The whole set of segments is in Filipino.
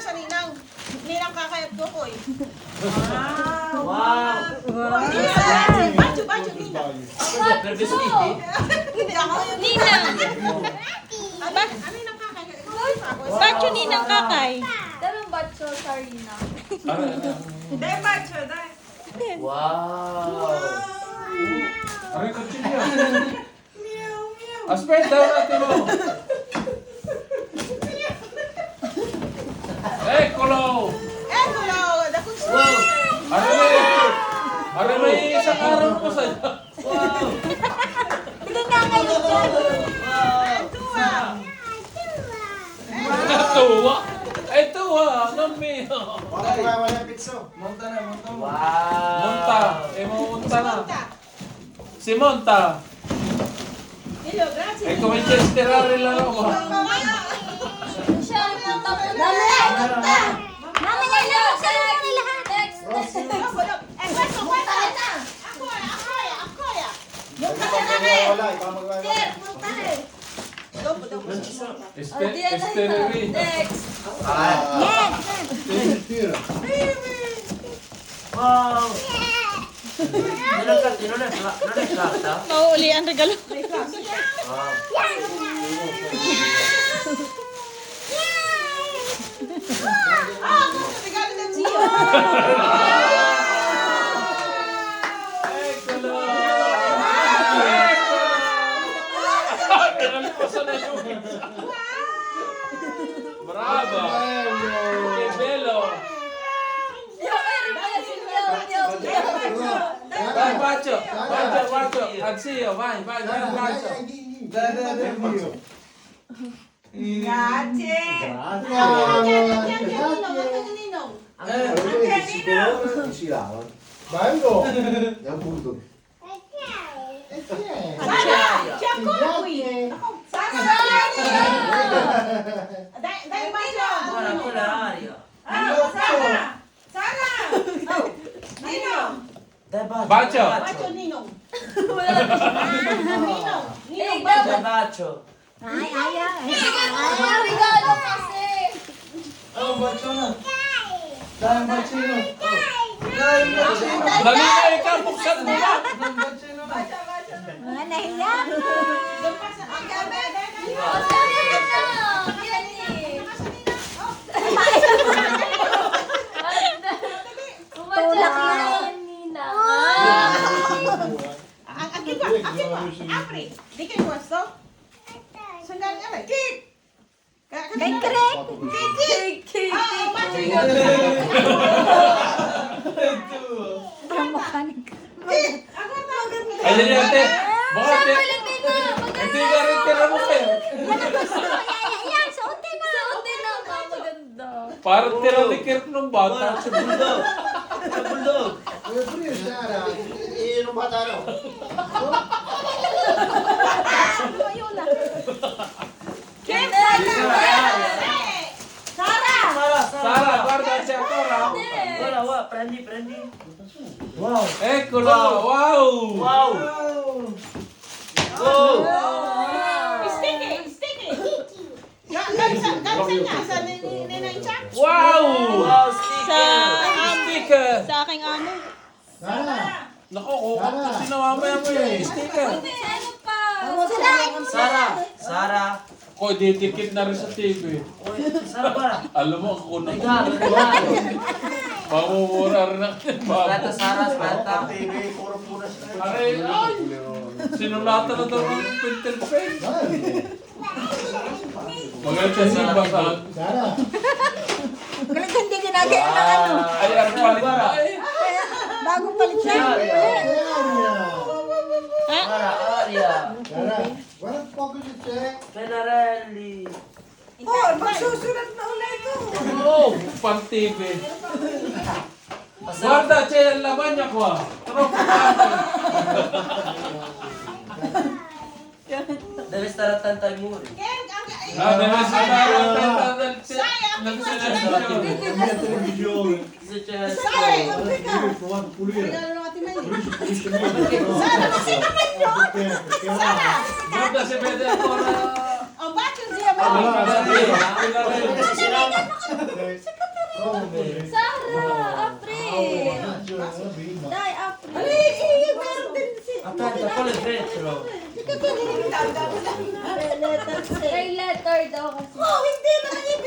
sa Ninang. Ninang kakayat ko ko eh. Wow! Bacho, Ninang. Hindi ako yung Ninang. Ano yung kakayat? Bacho Ninang kakay. Dalawang batso, Sarina. Dahil bacho, dahil. Wow! Aray, kutsilyo. Aspet, daw natin mo. Kulo. Kulo. Dakong Wow! Aray, may isang araw ko sa'yo. Wow! Hindi nga ngayon dyan. Tuwa. Ay, tuwa. Namiyo. Wala pizza. Wow! Munta. Mamunta na. Si Monta. Hello, grazie. Kung Manchester rin lang ako. Siya ang punta po na. Mamaya lang ako sa lahat. Next. Wala, ikaw magwala. Sir, punta eh. Estereri. Next. Wow! Non è carta? Mauuli ang regalo. Wow! Regalo ng Gio. Eccolo. Nalimutan na yung isa. Bravo. Che bello. Yung meron pala si Leo. Vai, Bacio. Anzio, vai, Bacio. Grazie. Bello! È un punto. C'è ancora qui. Dai, Guarda quella aria! Sara! Nino! Dai bacio! Bacio. Bacio, Nino. Eh, Dai bacio! Ayaw, regalo kasi. Dali na ikaw, buksan mo ba? Mga nahiya. Ang gabi. O, sorry na. Yan eh. Tulak yan, Nina. Ang akin ba? Apri. Di kayo gusto? Saan galing ka ba? Kit! Kay Craig. Cake. Ang mukha ni Craig. Ayan yan, te. Baka, te. Malapit na. Hindi ka rin tira mo kayo. Yan, suotin na. Suotin na. Maganda. Parang tira ni Kirk nung bata. C'è bulldog! C'è bulldog! Come pure Sara, non matano. Sara, guarda, c'è ancora. Guarda, guarda, prendi! Wow! Eccolo, wow. Wow! Oh! Sticky! Galing niya? Sa Ninay Chak? Wow. Wow, Sa, sticker! Sticker. sa aking amo. Sara, Nako, kasi namamaya mo yung sticker. Ano pa? Sara! Ako, didikit na rin sa TV. Uy, Sara ba? Alam mo, ako na. Regalo! Mamumura rin ang Aspetta Sara, aspetta! Aray, ay! Sinulatan na daw ng printer pen. Maganda si Basag. Sara, Galit hindi ginagaya ng ano. Ay, ang palit na. Ay, Bagong palit siya. Sara, aria! Sara, guarda un po' cosa c'è. Pennarelli! Magsusulat na ulit ito. oh, pang TV. Guarda, c'è la bagna qua. Troppo tanto. Deve stare attento ai muri. Deve stare attenta del La mia televisione. Se c'è... Devi provare a pulire. Pulisce meglio. Sara, ma sei capito? Perché là... Guarda se vede ancora. Ang bacho siya. Allora, Eh, ¿Cuál es retro? May letter daw kasi. Oh, hindi naman yung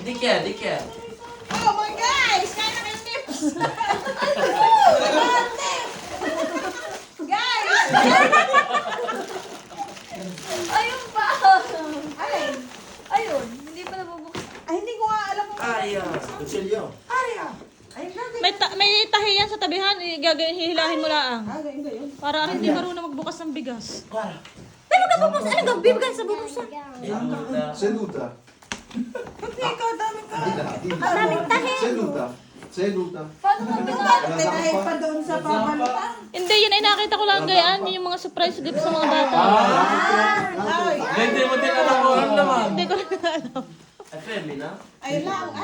¿De qué? ¿De qué? Oh my guys! Kaya na kayo tips! Guys! Ayun pa! Alin? Ayun, hindi pa nabubuksan. Ay, hindi ko nga alam kung... Aria. Kutsilyo. Aria! Ayun na, May tahi yan sa tabihan. Hihilahin mo lang. Ganyan gayon. Para hindi marunong magbukas ng bigas. Para. Pero ka bubuksan? Ano ka? Bibigyan sa bubuksan. Seduta. Hindi ka, dami ka. Daming tahi. Seduta. Seduta. Paano mo ginagawa? May dahil pa doon sa pabalatan. Hindi, yun ay nakita ko lang gayaan. Yun yung mga surprise gift sa mga bata. Ay, Hindi mo din alam kung ano naman. Hindi ko rin alam. ¿Es femina? ayun lang.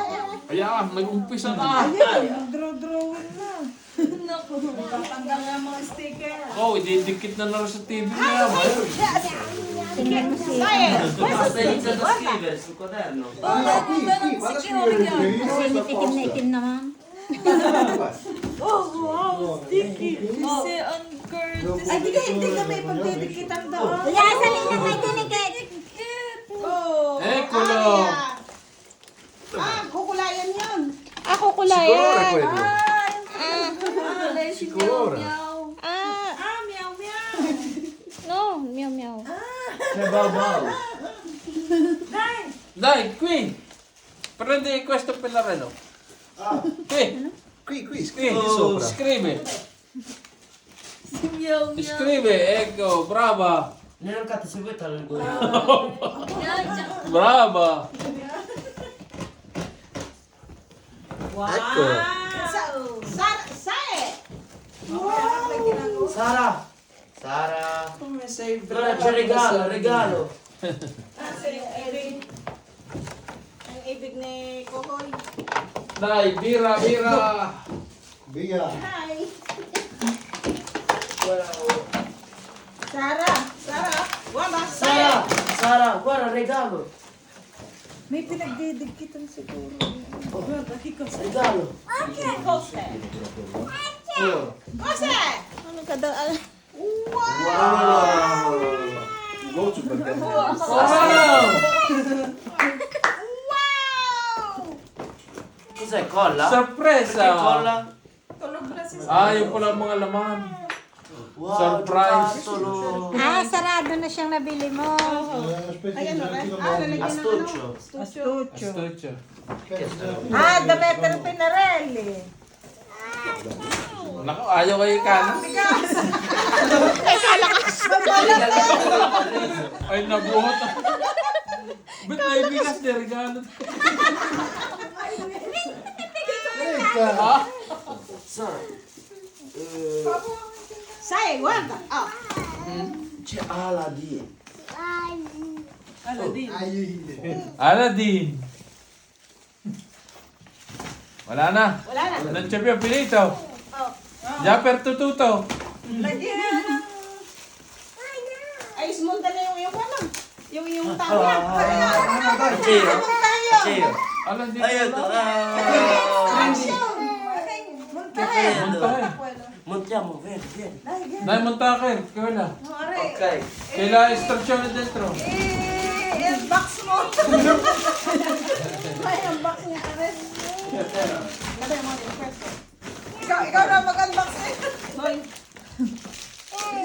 Ayan, may umpisa na. Ayun, draw-drawing na. Tatanggal nga mga sticker. Oh, ididikit na lang sa TV niya. Ayun. Science! Basta inizia da scrivere sul quaderno. Qui, vada a scrivere Sinitikim na itim naman. Oh, wow, sticky. Kasi ang Curtis. Ay, hindi ka may pagdidikitan doon. Kaya sa linya may dinikit. Oh, Eh, kulong. kukulayan yun. Ako kulayan. Kulay si Meow Meow. Meow, meow. No, meow meow. Dai, qui. Prendi questo pennarello. Qui. Qui, Qui, sopra. scrive. Si Meow Meow. Scrive, ecco, brava. Non cazzo seguite l'algoritmo. Yan, tsaka- Brava. Ecco. Sara. Sara. Allora c'è regalo. Ang ibig ni Kokoy. Dai, bira. Via. Hi. Sara. Wala. Sara, guarda regalo. May pinagdidikitan siguro. Regalo. Kose. Kose! Ano ka daw? Wow. Voce perché Wow! Wow! Cos'è? Colla? Sorpresa! Perché colla? Yung pala ang mga laman. Wow, Surprise. giocattolo. sarado na siyang nabili mo. aspetta Ayan, che okay. sentito Lalagyan ng Astuccio. Astuccio. Astuccio. Dameter Pinarelli. Naku, ayaw kayo ikanan. Ay, nabuhot. Ba't may bigas na regalo? Aspetta. Sara. Sai, guarda. Oh. C'è Aladdin. Aladdin. Wala na. Wala na. Non c'è più finito. Già per tutto. Lagyan. Ay, sumunta na yung ano. Yung tama. Giro. Tayo. Giro. Aladdin. Aiuto. Montahe. Montiamo, vieni. Dai, montahe. Kaya Ok. Kailangan istruzione dentro. Box mo. May unbox niya ka rin. Lagay mo yung pwesto. Ikaw na mag-unbox eh.